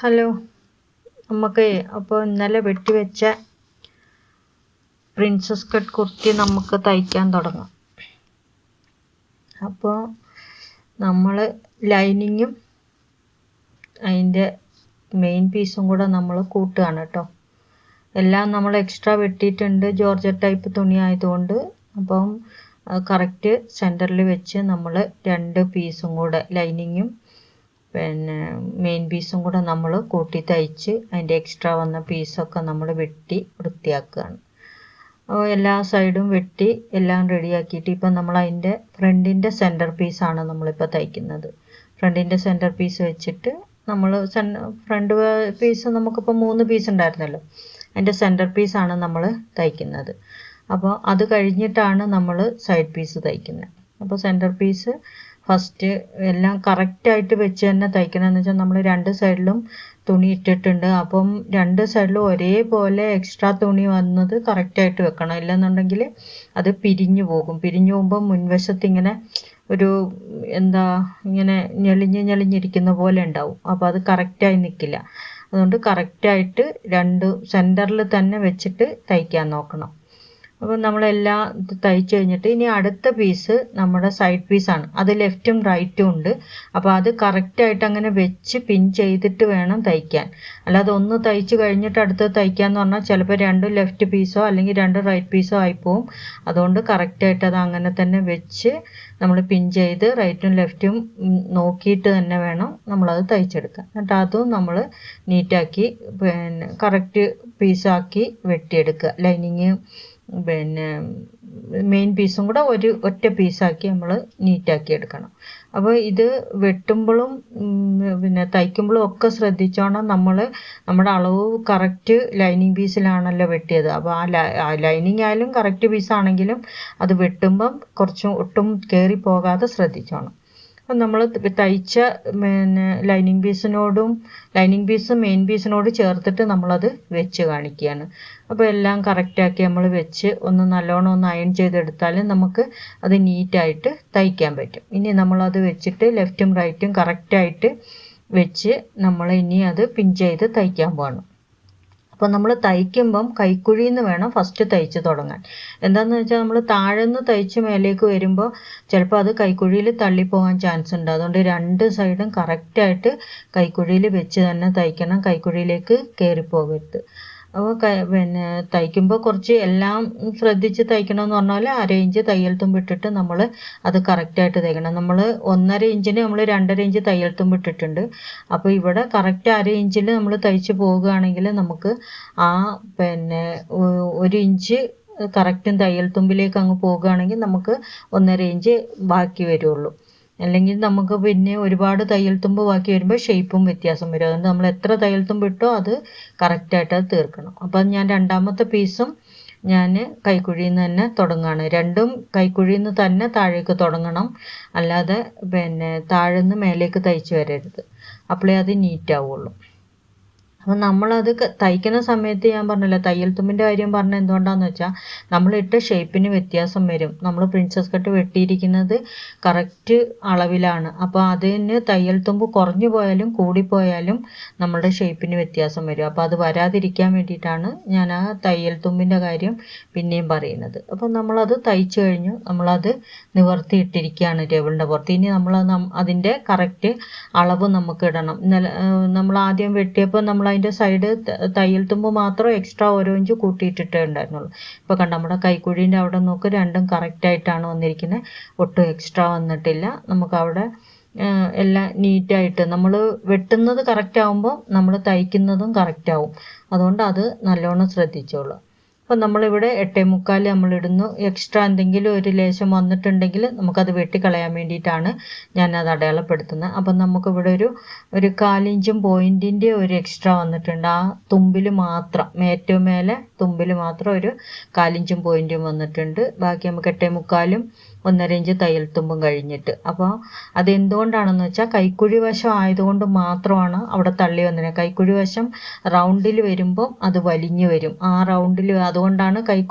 Hello, നമുക്ക് അപ്പോൾ ഇന്നലെ വെട്ടിവെച്ച പ്രിൻസസ് കട്ട് കുർത്തി നമുക്ക് തയ്ക്കാൻ തുടങ്ങാം. അപ്പോൾ നമ്മൾ ലൈനിങ്ങും അതിൻ്റെ മെയിൻ പീസും കൂടെ നമ്മൾ കൂട്ടുകയാണ് കേട്ടോ. എല്ലാം നമ്മൾ എക്സ്ട്രാ വെട്ടിയിട്ടുണ്ട്, ജോർജറ്റ് ടൈപ്പ് തുണി ആയതുകൊണ്ട്. അപ്പം കറക്റ്റ് സെൻറ്ററിൽ വെച്ച് നമ്മൾ രണ്ട് പീസും കൂടെ ലൈനിങ്ങും പിന്നെ മെയിൻ പീസും കൂടെ നമ്മൾ കൂട്ടി തയ്ച്ച് അതിൻ്റെ എക്സ്ട്രാ വന്ന പീസൊക്കെ നമ്മൾ വെട്ടി വൃത്തിയാക്കുകയാണ്. എല്ലാ സൈഡും വെട്ടി എല്ലാം റെഡിയാക്കിയിട്ട് ഇപ്പം നമ്മൾ അതിൻ്റെ ഫ്രണ്ടിൻ്റെ സെൻറ്റർ പീസാണ് നമ്മളിപ്പോൾ തയ്ക്കുന്നത്. ഫ്രണ്ടിൻ്റെ സെൻറ്റർ പീസ് വെച്ചിട്ട് നമ്മൾ ഫ്രണ്ട് പീസ് നമുക്കിപ്പോൾ 3 പീസ് ഉണ്ടായിരുന്നല്ലോ, അതിൻ്റെ സെൻറ്റർ പീസാണ് നമ്മൾ തയ്ക്കുന്നത്. അപ്പോൾ അത് കഴിഞ്ഞിട്ടാണ് നമ്മൾ സൈഡ് പീസ് തയ്ക്കുന്നത്. അപ്പോൾ സെൻറ്റർ പീസ് ഫസ്റ്റ് എല്ലാം കറക്റ്റായിട്ട് വെച്ച് തന്നെ തയ്ക്കണമെന്ന് വെച്ചാൽ നമ്മൾ രണ്ട് സൈഡിലും തുണി ഇട്ടിട്ടുണ്ട്. അപ്പം രണ്ട് സൈഡിലും ഒരേപോലെ എക്സ്ട്രാ തുണി വന്നത് കറക്റ്റായിട്ട് വെക്കണം, ഇല്ലെന്നുണ്ടെങ്കിൽ അത് പിരിഞ്ഞു പോകുമ്പോൾ മുൻവശത്ത് ഇങ്ങനെ ഒരു ഇങ്ങനെ ഞെളിഞ്ഞിരിക്കുന്ന പോലെ ഉണ്ടാവും. അപ്പോൾ അത് കറക്റ്റായി നിൽക്കില്ല. അതുകൊണ്ട് കറക്റ്റായിട്ട് രണ്ട് സെൻറ്ററിൽ തന്നെ വെച്ചിട്ട് തയ്ക്കാൻ നോക്കണം. അപ്പോൾ നമ്മളെല്ലാം തയ്ച്ച് കഴിഞ്ഞിട്ട് ഇനി അടുത്ത പീസ് നമ്മുടെ സൈഡ് പീസാണ്. അത് ലെഫ്റ്റും റൈറ്റും ഉണ്ട്. അപ്പോൾ അത് കറക്റ്റായിട്ട് അങ്ങനെ വെച്ച് പിൻ ചെയ്തിട്ട് വേണം തയ്ക്കാൻ. അല്ലാതെ ഒന്ന് തയ്ച്ച് കഴിഞ്ഞിട്ട് അടുത്ത് തയ്ക്കാമെന്ന് പറഞ്ഞാൽ ചിലപ്പോൾ 2 ലെഫ്റ്റ് പീസോ അല്ലെങ്കിൽ 2 റൈറ്റ് പീസോ ആയിപ്പോവും. അതുകൊണ്ട് കറക്റ്റായിട്ട് അത് അങ്ങനെ തന്നെ വെച്ച് നമ്മൾ പിൻ ചെയ്ത് റൈറ്റും ലെഫ്റ്റും നോക്കിയിട്ട് തന്നെ വേണം നമ്മളത് തയ്ച്ചെടുക്കാൻ. എന്നിട്ട് അതും നമ്മൾ നീറ്റാക്കി പിന്നെ കറക്റ്റ് പീസാക്കി വെട്ടിയെടുക്കുക. ലൈനിങ് പിന്നെ മെയിൻ പീസും കൂടെ ഒറ്റ പീസാക്കി നമ്മൾ നീറ്റാക്കി എടുക്കണം. അപ്പോൾ ഇത് വെട്ടുമ്പോഴും പിന്നെ തയ്ക്കുമ്പോഴും ഒക്കെ ശ്രദ്ധിച്ചോണം. നമ്മുടെ അളവ് കറക്റ്റ് ലൈനിങ് പീസിലാണല്ലോ വെട്ടിയത്. അപ്പോൾ ആ ലൈനിങ് ആയാലും കറക്റ്റ് പീസാണെങ്കിലും അത് വെട്ടുമ്പം ഒട്ടും കയറി പോകാതെ ശ്രദ്ധിച്ചോണം. അപ്പം നമ്മൾ തയ്ച്ച പിന്നെ ലൈനിങ് പീസ് മെയിൻ പീസിനോട് ചേർത്തിട്ട് നമ്മളത് വെച്ച് കാണിക്കുകയാണ്. അപ്പോൾ എല്ലാം കറക്റ്റാക്കി നമ്മൾ വെച്ച് നല്ലോണം ഒന്ന് അയൺ ചെയ്തെടുത്താൽ നമുക്ക് അത് നീറ്റായിട്ട് തയ്ക്കാൻ പറ്റും. ഇനി നമ്മളത് വെച്ചിട്ട് ലെഫ്റ്റും റൈറ്റും കറക്റ്റായിട്ട് വെച്ച് നമ്മൾ ഇനി അത് പിൻ ചെയ്ത് തയ്ക്കാൻ പോകണം. അപ്പോൾ നമ്മൾ തയ്ക്കുമ്പം കൈക്കുഴിയിൽ നിന്ന് വേണം ഫസ്റ്റ് തയ്ച്ച് തുടങ്ങാൻ. എന്താണെന്ന് വെച്ചാൽ നമ്മൾ താഴെ നിന്ന് തയ്ച്ച് മേലേക്ക് വരുമ്പോൾ ചിലപ്പോൾ അത് കൈക്കുഴിയിൽ തള്ളിപ്പോകാൻ ചാൻസ് ഉണ്ട്. അതുകൊണ്ട് രണ്ട് സൈഡും കറക്റ്റായിട്ട് കൈക്കുഴിയിൽ വെച്ച് തന്നെ തയ്ക്കണം, കൈക്കുഴിയിലേക്ക് കയറിപ്പോകരുത്. അപ്പോൾ പിന്നെ തയ്ക്കുമ്പോൾ കുറച്ച് എല്ലാം ശ്രദ്ധിച്ച് തയ്ക്കണമെന്ന് പറഞ്ഞാൽ 1/2 ഇഞ്ച് തയ്യൽ തുമ്പിട്ടിട്ട് നമ്മൾ അത് കറക്റ്റായിട്ട് തയ്ക്കണം. നമ്മൾ 1.5 ഇഞ്ചിന് നമ്മൾ 2.5 ഇഞ്ച് തയ്യൽ തുമ്പിട്ടിട്ടുണ്ട്. അപ്പോൾ ഇവിടെ കറക്റ്റ് 1/2 ഇഞ്ചിൽ നമ്മൾ തയ്ച്ച് പോകുകയാണെങ്കിൽ നമുക്ക് പിന്നെ 1 ഇഞ്ച് കറക്റ്റും തയ്യൽ തുമ്പിലേക്ക് അങ്ങ് പോകുകയാണെങ്കിൽ നമുക്ക് 1.5 ഇഞ്ച് ബാക്കി വരുള്ളൂ. അല്ലെങ്കിൽ നമുക്ക് പിന്നെ ഒരുപാട് തയ്യൽ തുമ്പ് ബാക്കി വരുമ്പോൾ ഷേപ്പും വ്യത്യാസം വരും. അതുകൊണ്ട് നമ്മൾ എത്ര തയ്യൽ തുമ്പ് ഇട്ടോ അത് കറക്റ്റായിട്ട് അത് തീർക്കണം. അപ്പം ഞാൻ രണ്ടാമത്തെ പീസും ഞാൻ കൈക്കുഴിയിൽ നിന്ന് തന്നെ തുടങ്ങുകയാണ്. രണ്ടും കൈക്കുഴിയിൽ നിന്ന് തന്നെ താഴേക്ക് തുടങ്ങണം, അല്ലാതെ പിന്നെ താഴെ നിന്ന് മേലേക്ക് തയ്ച്ച് വരരുത്. അപ്പോഴേ അത് നീറ്റാവുള്ളൂ. അപ്പം നമ്മളത് തയ്ക്കുന്ന സമയത്ത് ഞാൻ പറഞ്ഞില്ല, തയ്യൽ തുമ്പിൻ്റെ കാര്യം പറഞ്ഞ എന്തുകൊണ്ടാണെന്ന് വെച്ചാൽ നമ്മളിട്ട ഷേപ്പിന് വ്യത്യാസം വരും. നമ്മൾ പ്രിൻസസ് കട്ട് വെട്ടിയിരിക്കുന്നത് കറക്റ്റ് അളവിലാണ്. അപ്പോൾ അതിന് തയ്യൽ തുമ്പ് കുറഞ്ഞു പോയാലും കൂടിപ്പോയാലും നമ്മളുടെ ഷേപ്പിന് വ്യത്യാസം വരും. അപ്പോൾ അത് വരാതിരിക്കാൻ വേണ്ടിയിട്ടാണ് ഞാൻ ആ തയ്യൽ തുമ്പിൻ്റെ കാര്യം പിന്നെയും പറയുന്നത്. അപ്പം നമ്മളത് തയ്ച്ചു കഴിഞ്ഞു, നമ്മളത് നിവർത്തിയിട്ടിരിക്കുകയാണ് ടേബിളിൻ്റെ പുറത്ത്. ഇനി അതിൻ്റെ കറക്റ്റ് അളവ് നമുക്ക് ഇടണം. നമ്മൾ ആദ്യം വെട്ടിയപ്പോൾ നമ്മൾ അതിൻ്റെ സൈഡ് തയ്യൽ തുമ്പ് മാത്രം എക്സ്ട്രാ 1 ഇഞ്ച് കൂട്ടിയിട്ടിട്ടേ ഉണ്ടായിരുന്നുള്ളൂ. ഇപ്പോൾ കണ്ട നമ്മുടെ കൈക്കുഴീൻ്റെ അവിടെ നോക്ക്, രണ്ടും കറക്റ്റായിട്ടാണ് വന്നിരിക്കുന്നത്, ഒട്ടും എക്സ്ട്രാ വന്നിട്ടില്ല. നമുക്കവിടെ എല്ലാം നീറ്റായിട്ട് നമ്മൾ വെട്ടുന്നത് കറക്റ്റ് ആകുമ്പോൾ നമ്മൾ തയ്ക്കുന്നതും കറക്റ്റ് ആവും. അതുകൊണ്ട് അത് നല്ലോണം ശ്രദ്ധിച്ചോളൂ. അപ്പം നമ്മളിവിടെ 8.25 നമ്മളിടുന്നു. എക്സ്ട്രാ എന്തെങ്കിലും ഒരു ലേശം വന്നിട്ടുണ്ടെങ്കിൽ നമുക്കത് വെട്ടിക്കളയാൻ വേണ്ടിയിട്ടാണ് ഞാനത് അടയാളപ്പെടുത്തുന്നത്. അപ്പം നമുക്കിവിടെ ഒരു 1/4 ഇഞ്ചും പോയിൻറ്റിൻ്റെ ഒരു എക്സ്ട്രാ വന്നിട്ടുണ്ട്. ആ തുമ്പിൽ മാത്രം, ഏറ്റവും മേലെ തുമ്പിൽ മാത്രം ഒരു 1/4 ഇഞ്ചും പോയിൻറ്റും വന്നിട്ടുണ്ട്. ബാക്കി നമുക്ക് 8.75 1/2 ഇഞ്ച് തയ്യൽ തുമ്പും കഴിഞ്ഞിട്ട്. അപ്പോൾ അതെന്തുകൊണ്ടാണെന്ന് വെച്ചാൽ കൈക്കുഴി വശം ആയതുകൊണ്ട് മാത്രമാണ് അവിടെ തള്ളി വന്നത്. കൈക്കുഴി വശം റൗണ്ടിൽ വരുമ്പം അത് വലിഞ്ഞു വരും. ആ റൗണ്ടിൽ അതുകൊണ്ടാണ്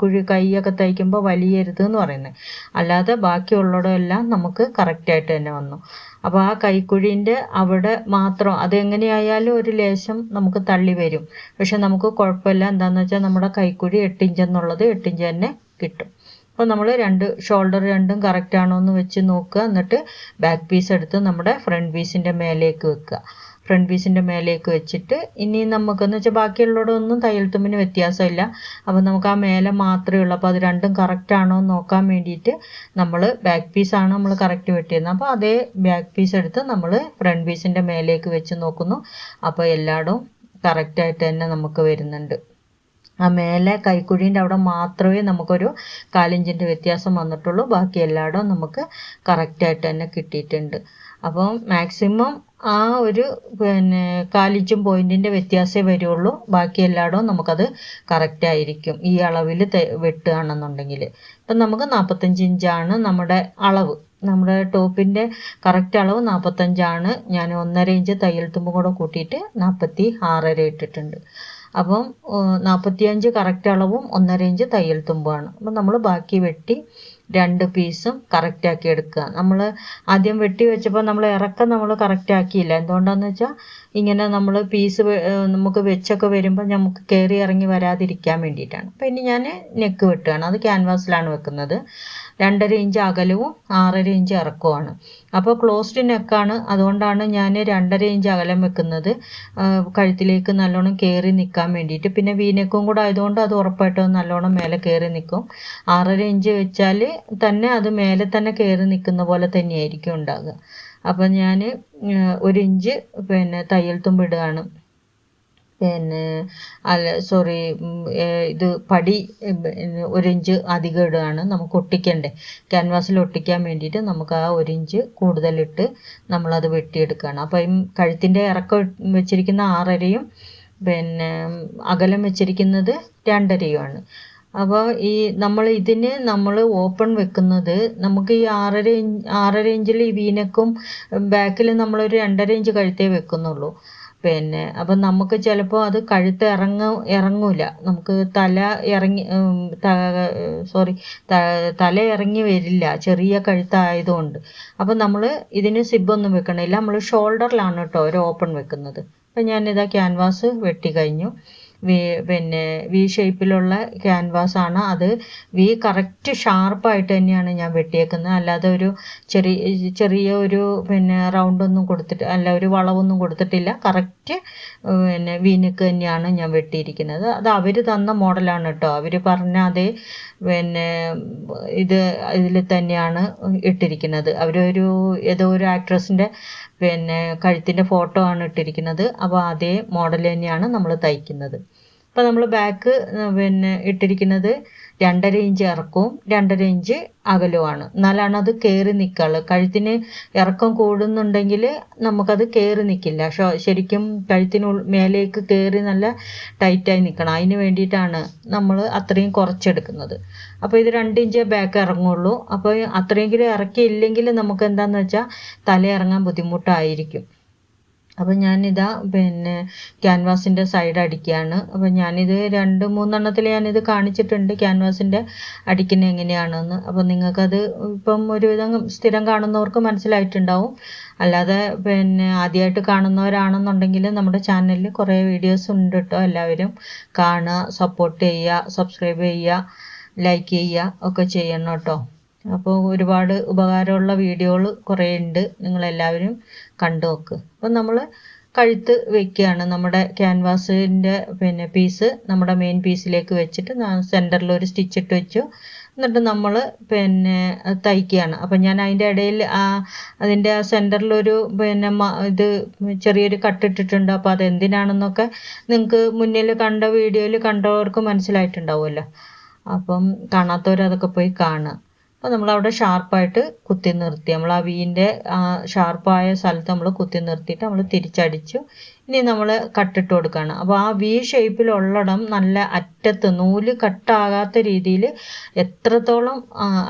കൈയൊക്കെ തയ്ക്കുമ്പോൾ വലിയരുത് എന്ന് പറയുന്നത്. അല്ലാതെ ബാക്കിയുള്ളിടമെല്ലാം നമുക്ക് കറക്റ്റായിട്ട് തന്നെ വന്നു. അപ്പോൾ ആ കൈക്കുഴീൻ്റെ അവിടെ മാത്രം അതെങ്ങനെയായാലും ഒരു ലേശം നമുക്ക് തള്ളി വരും. പക്ഷെ നമുക്ക് കുഴപ്പമില്ല. എന്താണെന്ന് വെച്ചാൽ നമ്മുടെ കൈക്കുഴി 8 ഇഞ്ച് എന്നുള്ളത് 8 ഇഞ്ച് തന്നെ കിട്ടും. അപ്പോൾ നമ്മൾ ഷോൾഡർ രണ്ടും കറക്റ്റ് ആണോ എന്ന് വെച്ച് നോക്കുക. എന്നിട്ട് ബാക്ക് പീസ് എടുത്ത് നമ്മുടെ ഫ്രണ്ട് പീസിൻ്റെ മേലേക്ക് വെക്കുക. ഫ്രണ്ട് പീസിൻ്റെ മേലേക്ക് വെച്ചിട്ട് ഇനി നമുക്കെന്ന് വെച്ചാൽ ബാക്കിയുള്ളതൊന്നും തയ്യൽ തുമ്പിന് വ്യത്യാസമില്ല. അപ്പോൾ നമുക്ക് ആ മേലെ മാത്രമേ ഉള്ളൂ. അപ്പോൾ അത് രണ്ടും കറക്റ്റ് ആണോ എന്ന് നോക്കാൻ വേണ്ടിയിട്ട് നമ്മൾ ബാക്ക് പീസാണ് നമ്മൾ കറക്റ്റ് വെട്ടിയിരുന്നത്. അപ്പോൾ അതേ ബാക്ക് പീസ് എടുത്ത് നമ്മൾ ഫ്രണ്ട് പീസിൻ്റെ മേലേക്ക് വെച്ച് നോക്കുന്നു. അപ്പോൾ എല്ലായിടവും കറക്റ്റായിട്ട് തന്നെ നമുക്ക് വരുന്നുണ്ട്. ആ മേലെ കൈക്കുഴീൻ്റെ അവിടെ മാത്രമേ നമുക്കൊരു 1/4 ഇഞ്ചിൻ്റെ വ്യത്യാസം വന്നിട്ടുള്ളൂ. ബാക്കി എല്ലായിടവും നമുക്ക് കറക്റ്റായിട്ട് തന്നെ കിട്ടിയിട്ടുണ്ട്. അപ്പോൾ മാക്സിമം ആ ഒരു 1/4 ഇഞ്ചും പോയിൻറ്റിൻ്റെ വ്യത്യാസമേ വരുള്ളൂ. ബാക്കി എല്ലായിടവും നമുക്കത് കറക്റ്റായിരിക്കും ഈ അളവിൽ വെട്ടുകയാണെന്നുണ്ടെങ്കിൽ. ഇപ്പം നമുക്ക് 45 ഇഞ്ചാണ് നമ്മുടെ അളവ്. നമ്മുടെ ടോപ്പിൻ്റെ കറക്റ്റ് അളവ് 45 ഞാൻ 1/2 ഇഞ്ച് തയ്യൽ തുമ്പും കൂടെ കൂട്ടിയിട്ട് 46.5 ഇട്ടിട്ടുണ്ട്. അപ്പം 45 കറക്റ്റ് അളവും 1/2 ഇഞ്ച് തയ്യൽ തുമ്പുമാണ്. അപ്പം നമ്മൾ ബാക്കി വെട്ടി 2 പീസും കറക്റ്റാക്കി എടുക്കുക. നമ്മൾ ആദ്യം വെട്ടി വെച്ചപ്പോൾ നമ്മൾ ഇറക്കം നമ്മൾ കറക്റ്റാക്കിയില്ല. എന്തുകൊണ്ടാണെന്ന് വെച്ചാൽ ഇങ്ങനെ നമ്മൾ പീസ് നമുക്ക് വെച്ചൊക്കെ വരുമ്പോൾ നമുക്ക് കയറി ഇറങ്ങി വരാതിരിക്കാൻ വേണ്ടിയിട്ടാണ്. അപ്പോൾ ഇനി ഞാൻ നെക്ക് വെട്ടുകയാണ്. അത് ക്യാൻവാസിലാണ് വെക്കുന്നത്. 2.5 ഇഞ്ച് അകലവും 6.5 ഇഞ്ച് ഇറക്കവുമാണ്. അപ്പോൾ ക്ലോസ്ഡ് നെക്കാണ്. അതുകൊണ്ടാണ് ഞാൻ 2.5 ഇഞ്ച് അകലം വെക്കുന്നത്, കഴുത്തിലേക്ക് നല്ലോണം കയറി നിൽക്കാൻ വേണ്ടിയിട്ട്. പിന്നെ വീനെക്കും കൂടെ ആയതുകൊണ്ട് അത് ഉറപ്പായിട്ടും നല്ലോണം മേലെ കയറി നിൽക്കും. 6.5 ഇഞ്ച് വെച്ചാൽ തന്നെ അത് മേലെ തന്നെ കയറി നിൽക്കുന്ന പോലെ തന്നെയായിരിക്കും ഉണ്ടാകുക. അപ്പം ഞാൻ 1 ഇഞ്ച് തയ്യൽ തുമ്പിടുകയാണ്. ഇത് പടി 1 ഇഞ്ച് അധികം ഇടുകയാണ്. നമുക്ക് ഒട്ടിക്കണ്ടേ, ക്യാൻവാസിൽ ഒട്ടിക്കാൻ വേണ്ടിയിട്ട് നമുക്ക് ആ 1 ഇഞ്ച് കൂടുതലിട്ട് നമ്മളത് വെട്ടിയെടുക്കുകയാണ്. അപ്പം കഴുത്തിൻ്റെ ഇറക്കം വെച്ചിരിക്കുന്ന 6.5യും അകലം വെച്ചിരിക്കുന്നത് 2.5യുമാണ്. അപ്പോൾ നമ്മൾ ഓപ്പൺ വെക്കുന്നത് നമുക്ക് ഈ 6.5 ഇഞ്ചിൽ ഈ വീനക്കും ബാക്കിൽ നമ്മളൊരു 2.5 ഇഞ്ച് കഴുത്തേ വെക്കുന്നുള്ളൂ. അപ്പം നമുക്ക് ചിലപ്പോൾ അത് കഴുത്ത് ഇറങ്ങൂല. നമുക്ക് തല ഇറങ്ങി വരില്ല, ചെറിയ കഴുത്തായതുകൊണ്ട്. അപ്പം നമ്മൾ ഇതിന് സിബൊന്നും വെക്കണില്ല. നമ്മൾ ഷോൾഡറിലാണ് കേട്ടോ ഒരു ഓപ്പൺ വെക്കുന്നത്. അപ്പം ഞാനിതാ ക്യാൻവാസ് വെട്ടി കഴിഞ്ഞു. വി ഷേപ്പിലുള്ള ക്യാൻവാസാണ് അത്. വി കറക്റ്റ് ഷാർപ്പായിട്ട് തന്നെയാണ് ഞാൻ വെട്ടിയേക്കുന്നത്. അല്ലാതെ ഒരു ചെറിയ ഒരു റൗണ്ടൊന്നും കൊടുത്തിട്ട് അല്ല, ഒരു വളവൊന്നും കൊടുത്തിട്ടില്ല. കറക്റ്റ് വീനക്ക് തന്നെയാണ് ഞാൻ വെട്ടിയിരിക്കുന്നത്. അത് അവർ തന്ന മോഡലാണ് കേട്ടോ. അവർ പറഞ്ഞ അതേ ഇതിൽ തന്നെയാണ് ഇട്ടിരിക്കുന്നത്. ഏതോ ഒരു ആക്ട്രസിൻ്റെ കഴുത്തിൻ്റെ ഫോട്ടോ ആണ് ഇട്ടിരിക്കുന്നത്. അപ്പോൾ അതേ മോഡൽ തന്നെയാണ് നമ്മൾ തയ്ക്കുന്നത്. അപ്പോൾ നമ്മൾ ബാക്ക് ഇട്ടിരിക്കുന്നത് 2.5 ഇഞ്ച് ഇറക്കവും 2.5 ഇഞ്ച് അകലവുമാണ്. എന്നാലാണ് അത് കയറി നിൽക്കുള്ളൂ. കഴുത്തിന് ഇറക്കം കൂടുന്നുണ്ടെങ്കിൽ നമുക്കത് കയറി നിൽക്കില്ല. ശരിക്കും കഴുത്തിന് മേലേക്ക് കയറി നല്ല ടൈറ്റായി നിൽക്കണം. അതിന് വേണ്ടിയിട്ടാണ് നമ്മൾ അത്രയും കുറച്ചെടുക്കുന്നത്. അപ്പോൾ ഇത് 2 ഇഞ്ച് ബാക്ക് ഇറങ്ങുള്ളൂ. അപ്പോൾ അത്രയെങ്കിലും ഇറക്കിയില്ലെങ്കിൽ നമുക്ക് എന്താണെന്ന് വെച്ചാൽ തല ഇറങ്ങാൻ ബുദ്ധിമുട്ടായിരിക്കും. അപ്പം ഞാനിതാ ക്യാൻവാസിൻ്റെ സൈഡ് അടിക്കുകയാണ്. അപ്പം ഞാനിത് 2-3 എണ്ണത്തിൽ ഞാനിത് കാണിച്ചിട്ടുണ്ട് ക്യാൻവാസിൻ്റെ അടിക്കുന്നത് എങ്ങനെയാണെന്ന്. അപ്പം നിങ്ങൾക്കത് ഇപ്പം ഒരുവിധം സ്ഥിരം കാണുന്നവർക്ക് മനസ്സിലായിട്ടുണ്ടാവും. അല്ലാതെ ആദ്യമായിട്ട് കാണുന്നവരാണെന്നുണ്ടെങ്കിൽ നമ്മുടെ ചാനലിൽ കുറേ വീഡിയോസ് ഉണ്ട് കേട്ടോ. എല്ലാവരും കാണുക, സപ്പോർട്ട് ചെയ്യുക, സബ്സ്ക്രൈബ് ചെയ്യുക, ലൈക്ക് ചെയ്യുക ഒക്കെ ചെയ്യണം കേട്ടോ. അപ്പോൾ ഒരുപാട് ഉപകാരമുള്ള വീഡിയോകൾ കുറേ ഉണ്ട്. നിങ്ങളെല്ലാവരും കണ്ടു നോക്ക്. അപ്പം നമ്മൾ കഴുത്ത് വെക്കുകയാണ്. നമ്മുടെ ക്യാൻവാസിൻ്റെ പീസ് നമ്മുടെ മെയിൻ പീസിലേക്ക് വെച്ചിട്ട് സെൻറ്ററിൽ ഒരു സ്റ്റിച്ച് ഇട്ട് വെച്ചു. എന്നിട്ട് നമ്മൾ തയ്ക്കുകയാണ്. അപ്പം ഞാൻ അതിൻ്റെ ഇടയിൽ അതിൻ്റെ സെൻറ്ററിലൊരു ഇത് ചെറിയൊരു കട്ടിട്ടിട്ടുണ്ട്. അപ്പോൾ അതെന്തിനാണെന്നൊക്കെ നിങ്ങൾക്ക് മുന്നിൽ കണ്ട വീഡിയോയിൽ കണ്ടവർക്ക് മനസ്സിലായിട്ടുണ്ടാവുമല്ലോ. അപ്പം കാണാത്തവരതൊക്കെ പോയി കാണുക. അപ്പോൾ നമ്മളവിടെ ഷാർപ്പായിട്ട് കുത്തി നിർത്തി, നമ്മൾ ആ വീൻ്റെ ഷാർപ്പായ സ്ഥലത്ത് നമ്മൾ കുത്തി നിർത്തിയിട്ട് നമ്മൾ തിരിച്ചടിച്ചു. ഇനി നമ്മൾ കട്ടിട്ട് കൊടുക്കുകയാണ്. അപ്പോൾ ആ വി ഷേപ്പിലുള്ളിടം നല്ല അറ്റത്ത് നൂല് കട്ടാകാത്ത രീതിയിൽ എത്രത്തോളം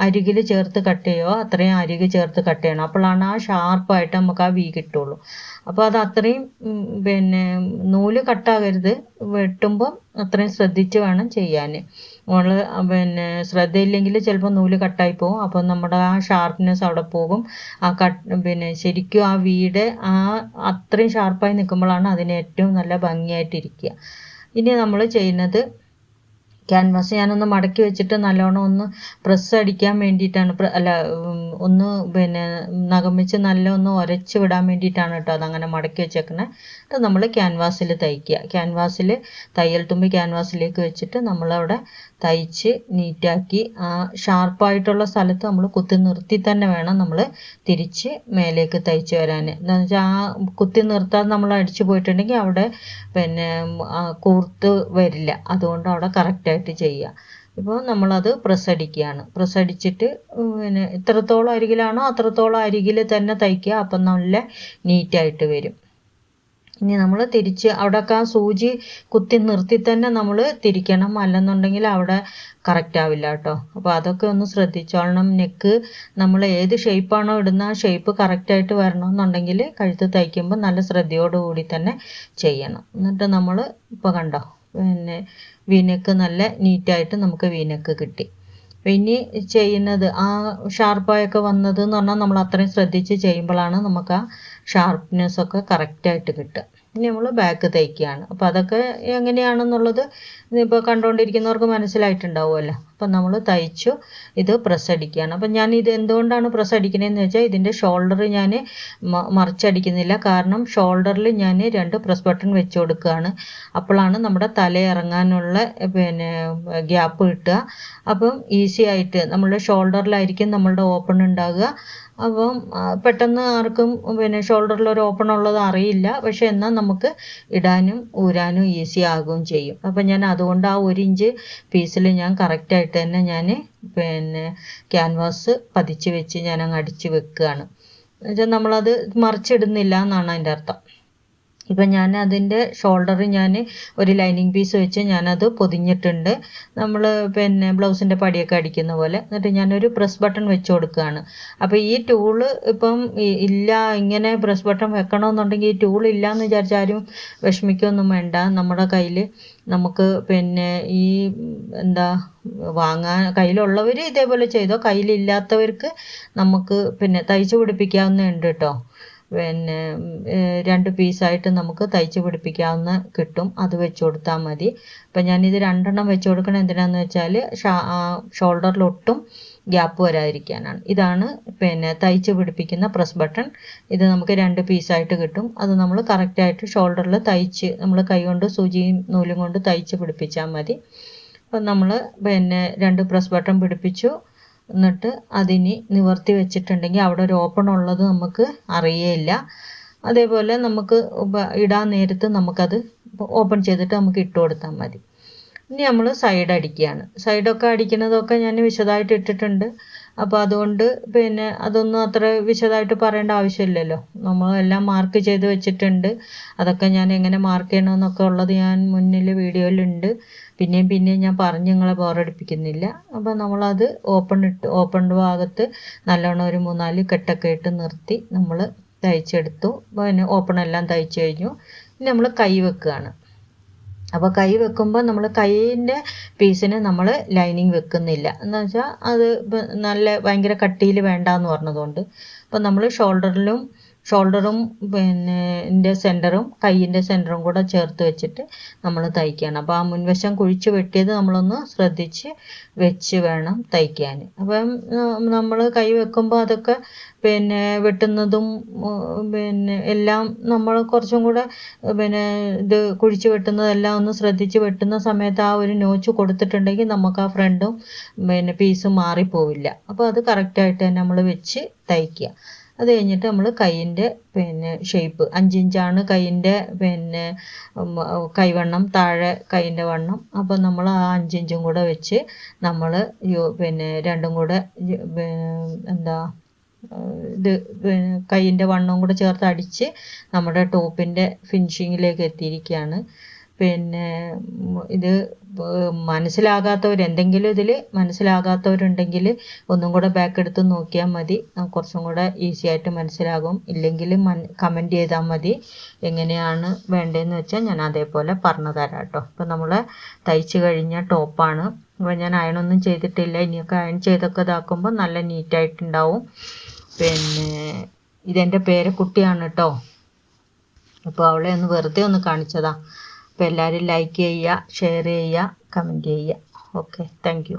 അരികിൽ ചേർത്ത് കട്ട് ചെയ്യുമോ അത്രയും അരിക് ചേർത്ത് കട്ട് ചെയ്യണം. അപ്പോഴാണ് ആ ഷാർപ്പായിട്ട് നമുക്ക് ആ വി കിട്ടുള്ളൂ. അപ്പോൾ അത് അത്രയും നൂല് കട്ടാകരുത്, വെട്ടുമ്പോൾ അത്രയും ശ്രദ്ധിച്ച് വേണം ചെയ്യാൻ. നമ്മൾ ശ്രദ്ധയില്ലെങ്കിൽ ചിലപ്പോൾ നൂല് കട്ടായി പോകും. അപ്പോൾ നമ്മുടെ ആ ഷാർപ്പ്നെസ് അവിടെ പോകും. ആ ശരിക്കും ആ വീട് അത്രയും ഷാർപ്പായി നിൽക്കുമ്പോഴാണ് അതിന് ഏറ്റവും നല്ല ഭംഗിയായിട്ടിരിക്കുക. ഇനി നമ്മൾ ചെയ്യുന്നത് ക്യാൻവാസ് ഞാനൊന്ന് മടക്കി വെച്ചിട്ട് നല്ലോണം ഒന്ന് പ്രസ് അടിക്കാൻ വേണ്ടിയിട്ടാണ്, ഒന്ന് നഖം വെച്ച് നല്ല ഒന്ന് ഉരച്ച് വിടാൻ വേണ്ടിയിട്ടാണ് കേട്ടോ അതങ്ങനെ മടക്കി വെച്ചേക്കുന്നത്. അത് നമ്മൾ ക്യാൻവാസിൽ തയ്ക്കുക. ക്യാൻവാസിൽ തയ്യൽ തുമ്പി ക്യാൻവാസിലേക്ക് വെച്ചിട്ട് നമ്മളവിടെ തയ്ച്ച് നീറ്റാക്കി ആ ഷാർപ്പായിട്ടുള്ള സ്ഥലത്ത് നമ്മൾ കുത്തി നിർത്തി തന്നെ വേണം നമ്മൾ തിരിച്ച് മേലേക്ക് തയ്ച്ച് വരാൻ. എന്താണെന്ന് വെച്ചാൽ ആ കുത്തി നിർത്താതെ നമ്മൾ അടിച്ചു പോയിട്ടുണ്ടെങ്കിൽ അവിടെ കൂർത്ത് വരില്ല. അതുകൊണ്ട് അവിടെ കറക്റ്റായിട്ട് ചെയ്യുക. ഇപ്പോൾ നമ്മളത് പ്രസ് അടിക്കുകയാണ്. പ്രസ് അടിച്ചിട്ട് എത്രത്തോളം അരികിലാണോ അത്രത്തോളം അരികിൽ തന്നെ തയ്ക്കുക. അപ്പം നല്ല നീറ്റായിട്ട് വരും. ഇനി നമ്മൾ തിരിച്ച് അവിടെയൊക്കെ ആ സൂചി കുത്തി നിർത്തി തന്നെ നമ്മൾ തിരിക്കണം, അല്ലെന്നുണ്ടെങ്കിൽ അവിടെ കറക്റ്റ് ആവില്ല കേട്ടോ. അപ്പോൾ അതൊക്കെ ഒന്ന് ശ്രദ്ധിച്ചോളണം. നെക്ക് നമ്മൾ ഏത് ഷേപ്പാണോ ഇടുന്ന ആ ഷേപ്പ് കറക്റ്റായിട്ട് വരണമെന്നുണ്ടെങ്കിൽ കഴുത്ത് തയ്ക്കുമ്പോൾ നല്ല ശ്രദ്ധയോടുകൂടി തന്നെ ചെയ്യണം. എന്നിട്ട് നമ്മൾ ഇപ്പോൾ കണ്ടോ വീനെക്ക് നല്ല നീറ്റായിട്ട് നമുക്ക് വീനെക്ക് കിട്ടി. ഇനി ചെയ്യുന്നത് ആ ഷാർപ്പായൊക്കെ വന്നത് എന്ന് പറഞ്ഞാൽ നമ്മൾ അത്രയും ശ്രദ്ധിച്ച് ചെയ്യുമ്പോഴാണ് നമുക്ക് ആ ഷാർപ്പ്നെസ് ഒക്കെ കറക്റ്റായിട്ട് കിട്ടുക. ഇനി നമ്മൾ ബാക്ക് തയ്ക്കുകയാണ്. അപ്പോൾ അതൊക്കെ എങ്ങനെയാണെന്നുള്ളത് ഇപ്പോൾ കണ്ടുകൊണ്ടിരിക്കുന്നവർക്ക് മനസ്സിലായിട്ടുണ്ടാവുമല്ലോ. അപ്പം നമ്മൾ തയ്ച്ചു, ഇത് പ്രസ് അടിക്കുകയാണ്. അപ്പം ഞാൻ ഇത് എന്തുകൊണ്ടാണ് പ്രസ് അടിക്കണതെന്ന് വെച്ചാൽ ഇതിൻ്റെ ഷോൾഡർ ഞാൻ മറിച്ചടിക്കുന്നില്ല. കാരണം ഷോൾഡറിൽ ഞാൻ 2 പ്രസ് ബട്ടൺ വെച്ച് കൊടുക്കുകയാണ്. അപ്പോഴാണ് നമ്മുടെ തല ഇറങ്ങാനുള്ള ഗ്യാപ്പ് കിട്ടുക. അപ്പം ഈസി ആയിട്ട് നമ്മളുടെ ഷോൾഡറിലായിരിക്കും നമ്മളുടെ ഓപ്പൺ ഉണ്ടാകുക. അപ്പം പെട്ടെന്ന് ആർക്കും ഷോൾഡറിൽ ഒരു ഓപ്പൺ ഉള്ളത് അറിയില്ല. പക്ഷെ എന്നാൽ നമുക്ക് ഇടാനും ഊരാനും ഈസി ആകുകയും ചെയ്യും. അപ്പം ഞാൻ അതുകൊണ്ട് ആ 1 ഇഞ്ച് പീസിൽ ഞാൻ കറക്റ്റായിട്ട് തന്നെ ഞാൻ ക്യാൻവാസ് പതിച്ച് വെച്ച് ഞാൻ അങ്ങ് അടിച്ച് വെക്കുകയാണ്. എന്നുവെച്ചാൽ നമ്മളത് മറിച്ചിടുന്നില്ല എന്നാണ് അതിൻ്റെ അർത്ഥം. ഇപ്പം ഞാൻ അതിൻ്റെ ഷോൾഡർ ഞാൻ ഒരു ലൈനിങ് പീസ് വെച്ച് ഞാനത് പൊതിഞ്ഞിട്ടുണ്ട്, നമ്മൾ ബ്ലൗസിൻ്റെ പടിയൊക്കെ അടിക്കുന്ന പോലെ. എന്നിട്ട് ഞാനൊരു പ്രസ് ബട്ടൺ വെച്ച് കൊടുക്കുകയാണ്. അപ്പോൾ ഈ ടൂള് ഇപ്പം ഇല്ല, ഇങ്ങനെ പ്രസ് ബട്ടൺ വെക്കണമെന്നുണ്ടെങ്കിൽ ഈ ടൂൾ ഇല്ല എന്ന് വിചാരിച്ചാലും വിഷമിക്കൊന്നും വേണ്ട. നമ്മുടെ കയ്യിൽ നമുക്ക് ഈ കയ്യിലുള്ളവർ ഇതേപോലെ ചെയ്തോ, കയ്യിലില്ലാത്തവർക്ക് നമുക്ക് തയ്ച്ച് പിടിപ്പിക്കാവുന്നതുണ്ട് കേട്ടോ. 2 പീസായിട്ട് നമുക്ക് തയ്ച്ച് പിടിപ്പിക്കാവുന്ന കിട്ടും. അത് വെച്ച് കൊടുത്താൽ മതി. അപ്പം ഞാനിത് 2 എണ്ണം വെച്ച് കൊടുക്കണം. എന്തിനാന്ന് വെച്ചാൽ ഷോൾഡറിലൊട്ടും ഗ്യാപ്പ് വരാതിരിക്കാനാണ്. ഇതാണ് തയ്ച്ച് പിടിപ്പിക്കുന്ന പ്രസ് ബട്ടൺ. ഇത് നമുക്ക് 2 പീസായിട്ട് കിട്ടും. അത് നമ്മൾ കറക്റ്റായിട്ട് ഷോൾഡറിൽ തയ്ച്ച് നമ്മൾ കൈ കൊണ്ട് സൂചിയും നൂലും കൊണ്ട് തയ്ച്ച് പിടിപ്പിച്ചാൽ മതി. അപ്പം നമ്മൾ 2 പ്രസ് ബട്ടൺ പിടിപ്പിച്ചു. എന്നിട്ട് അതിനി നിവർത്തി വെച്ചിട്ടുണ്ടെങ്കിൽ അവിടെ ഒരു ഓപ്പൺ ഉള്ളത് നമുക്ക് അറിയേയില്ല. അതേപോലെ നമുക്ക് ഇടാൻ നേരത്ത് നമുക്കത് ഓപ്പൺ ചെയ്തിട്ട് നമുക്ക് ഇട്ട് കൊടുത്താൽ മതി. ഇനി നമ്മൾ സൈഡ് അടിക്കുകയാണ്. സൈഡൊക്കെ അടിക്കുന്നതൊക്കെ ഞാൻ വിശദമായിട്ട് ഇട്ടിട്ടുണ്ട്. അപ്പോൾ അതുകൊണ്ട് അതൊന്നും അത്ര വിശദമായിട്ട് പറയേണ്ട ആവശ്യമില്ലല്ലോ. നമ്മളെല്ലാം മാർക്ക് ചെയ്ത് വെച്ചിട്ടുണ്ട്. അതൊക്കെ ഞാൻ എങ്ങനെ മാർക്ക് ചെയ്യണമെന്നൊക്കെ ഉള്ളത് ഞാൻ മുന്നിൽ വീഡിയോയിലുണ്ട്. പിന്നെയും ഞാൻ പറഞ്ഞ് നിങ്ങളെ ബോറടിപ്പിക്കുന്നില്ല. അപ്പോൾ നമ്മളത് ഓപ്പൺ ഭാഗത്ത് നല്ലോണം ഒരു 3-4 കെട്ടൊക്കെ ഇട്ട് നിർത്തി നമ്മൾ തയ്ച്ചെടുത്തു. ഓപ്പൺ എല്ലാം തയ്ച്ചു കഴിഞ്ഞു. ഇനി നമ്മൾ കൈ വെക്കുകയാണ്. അപ്പോൾ കൈ വെക്കുമ്പോൾ നമ്മൾ കൈയിൻ്റെ പീസിന് നമ്മൾ ലൈനിങ് വെക്കുന്നില്ല. എന്ന് വെച്ചാൽ അത് നല്ല ഭയങ്കര കട്ടിയിൽ വേണ്ടാന്ന് പറഞ്ഞതുകൊണ്ട്. അപ്പോൾ നമ്മൾ ഷോൾഡറും സെൻറ്ററും കൈയിൻ്റെ സെൻറ്ററും കൂടെ ചേർത്ത് വെച്ചിട്ട് നമ്മൾ തയ്ക്കുകയാണ്. അപ്പോൾ ആ മുൻവശം കുഴിച്ച് വെട്ടിയത് നമ്മളൊന്ന് ശ്രദ്ധിച്ച് വെച്ച് വേണം തയ്ക്കാൻ. അപ്പം നമ്മൾ കൈ വെക്കുമ്പോൾ അതൊക്കെ വെട്ടുന്നതും എല്ലാം നമ്മൾ കുറച്ചും കൂടെ ഇത് കുഴിച്ച് വെട്ടുന്നതെല്ലാം ഒന്ന് ശ്രദ്ധിച്ച് വെട്ടുന്ന സമയത്ത് ആ ഒരു നോച്ച് കൊടുത്തിട്ടുണ്ടെങ്കിൽ നമുക്ക് ആ ഫ്രണ്ടും പീസും മാറിപ്പോവില്ല. അപ്പോൾ അത് കറക്റ്റായിട്ട് തന്നെ നമ്മൾ വെച്ച് തയ്ക്കുക. അത് കഴിഞ്ഞിട്ട് നമ്മൾ കൈയിൻ്റെ പിന്നെ ഷേപ്പ് 5 ഇഞ്ചാണ് കൈയിൻ്റെ പിന്നെ കൈവണ്ണം, താഴെ കൈയിൻ്റെ വണ്ണം. അപ്പോൾ നമ്മൾ ആ 5 ഇഞ്ചും കൂടെ വെച്ച് നമ്മൾ പിന്നെ രണ്ടും കൂടെ എന്താ ഇത് കൈയിൻ്റെ വണ്ണവും കൂടെ ചേർത്ത് അടിച്ച് നമ്മുടെ ടോപ്പിൻ്റെ ഫിനിഷിങ്ങിലേക്ക് എത്തിയിരിക്കുകയാണ്. പിന്നെ ഇത് മനസ്സിലാകാത്തവർ, എന്തെങ്കിലും ഇതിൽ മനസ്സിലാകാത്തവരുണ്ടെങ്കിൽ ഒന്നും കൂടെ ബാക്ക് എടുത്ത് നോക്കിയാൽ മതി, കുറച്ചും കൂടെ ഈസി ആയിട്ട് മനസ്സിലാകും. ഇല്ലെങ്കിൽ കമൻറ്റ് ചെയ്താൽ മതി എങ്ങനെയാണ് വേണ്ടതെന്ന് വെച്ചാൽ ഞാൻ അതേപോലെ പറഞ്ഞു തരാം കേട്ടോ. അപ്പോൾ നമ്മൾ തയ്ച്ച് കഴിഞ്ഞ ടോപ്പാണ്. അപ്പോൾ ഞാൻ അയണൊന്നും ചെയ്തിട്ടില്ല, ഇനിയൊക്കെ അയൺ ചെയ്തൊക്കെ ഇതാക്കുമ്പോൾ നല്ല നീറ്റായിട്ടുണ്ടാവും. പിന്നെ ഇതെൻ്റെ പേരക്കുട്ടിയാണ് കേട്ടോ. അപ്പോൾ അവളെ ഒന്ന് വെറുതെ ഒന്ന് കാണിച്ചതാ. അപ്പോൾ എല്ലാവരും ലൈക്ക് ചെയ്യുക, ഷെയർ ചെയ്യുക, കമൻറ്റ് ചെയ്യുക. Okay, thank you.